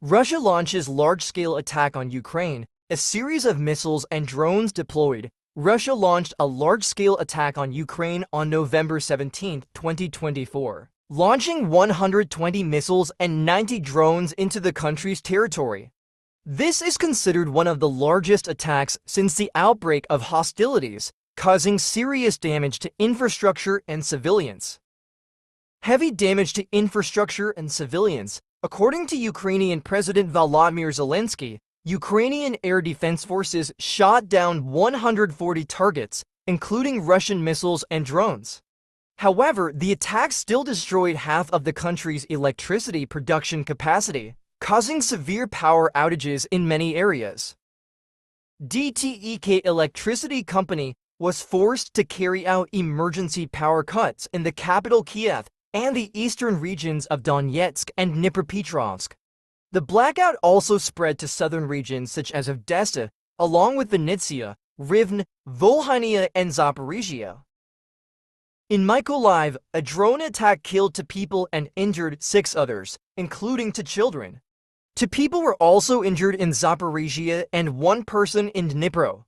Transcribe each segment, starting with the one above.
Russia launches large-scale attack on Ukraine. A series of missiles and drones deployed. Russia launched a large-scale attack on Ukraine on November 17, 2024, launching 120 missiles and 90 drones into the country's territory. This is considered one of the largest attacks since the outbreak of hostilities, causing serious damage to infrastructure and civilians. Heavy damage to infrastructure and civilians. According to Ukrainian President Volodymyr Zelensky, Ukrainian air defense forces shot down 140 targets, including Russian missiles and drones. However, the attack still destroyed half of the country's electricity production capacity, causing severe power outages in many areas. DTEK electricity company was forced to carry out emergency power cuts in the capital Kiev and the eastern regions of Donetsk and Dnipropetrovsk. The blackout also spread to southern regions such as Odessa, along with Vinnytsia, Rivne, Volhynia and Zaporizhzhia. In Mykolaiv, a drone attack killed 2 people and injured 6 others, including 2 children. 2 people were also injured in Zaporizhzhia and 1 person in Dnipro.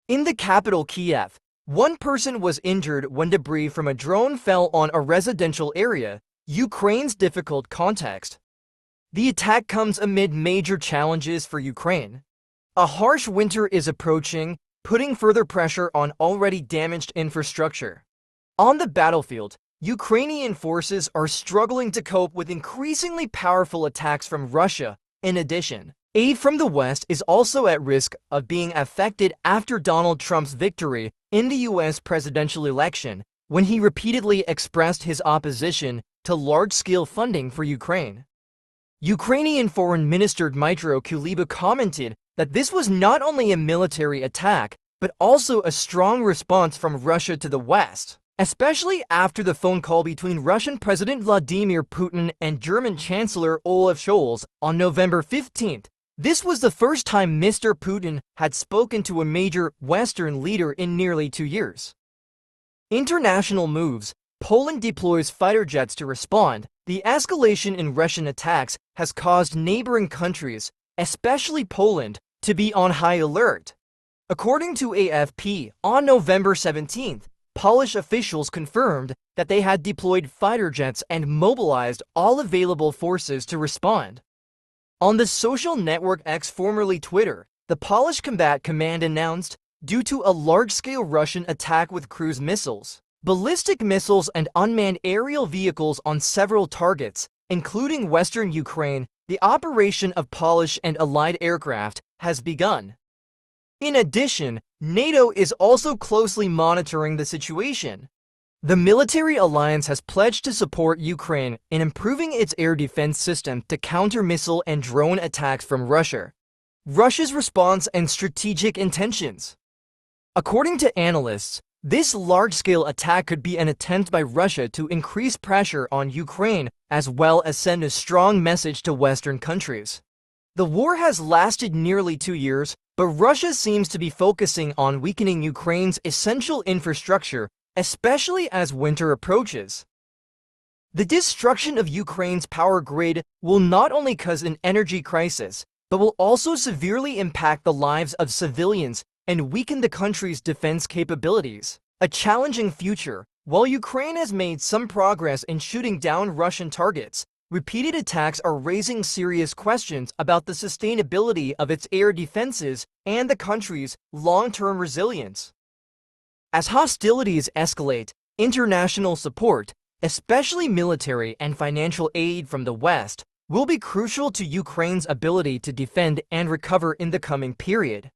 In the capital Kiev, 1 person was injured when debris from a drone fell on a residential area, Ukraine's difficult context. The attack comes amid major challenges for Ukraine. A harsh winter is approaching, putting further pressure on already damaged infrastructure. On the battlefield, Ukrainian forces are struggling to cope with increasingly powerful attacks from Russia. In addition, aid from the West is also at risk of being affected after Donald Trump's victory in the U.S. presidential election, when he repeatedly expressed his opposition to large-scale funding for Ukraine. Ukrainian Foreign Minister Dmytro Kuleba commented that this was not only a military attack, but also a strong response from Russia to the West, especially after the phone call between Russian President Vladimir Putin and German Chancellor Olaf Scholz on November 15. This was the first time Mr. Putin had spoken to a major Western leader in nearly 2 years. International moves. Poland deploys fighter jets to respond. The escalation in Russian attacks has caused neighboring countries, especially Poland, to be on high alert. According to AFP, on November 17, Polish officials confirmed that they had deployed fighter jets and mobilized all available forces to respond. On the social network X, formerly Twitter, the Polish Combat Command announced, due to a large-scale Russian attack with cruise missiles, ballistic missiles and unmanned aerial vehicles on several targets, including western Ukraine, the operation of Polish and Allied aircraft has begun. In addition, NATO is also closely monitoring the situation. The military alliance has pledged to support Ukraine in improving its air defense system to counter missile and drone attacks from Russia. Russia's response and strategic intentions. According to analysts, this large-scale attack could be an attempt by Russia to increase pressure on Ukraine as well as send a strong message to Western countries. The war has lasted nearly 2 years, but Russia seems to be focusing on weakening Ukraine's essential infrastructure, especially as winter approaches. The destruction of Ukraine's power grid will not only cause an energy crisis, but will also severely impact the lives of civilians and weaken the country's defense capabilities. A challenging future. While Ukraine has made some progress in shooting down Russian targets, repeated attacks are raising serious questions about the sustainability of its air defenses and the country's long-term resilience. As hostilities escalate, international support, especially military and financial aid from the West, will be crucial to Ukraine's ability to defend and recover in the coming period.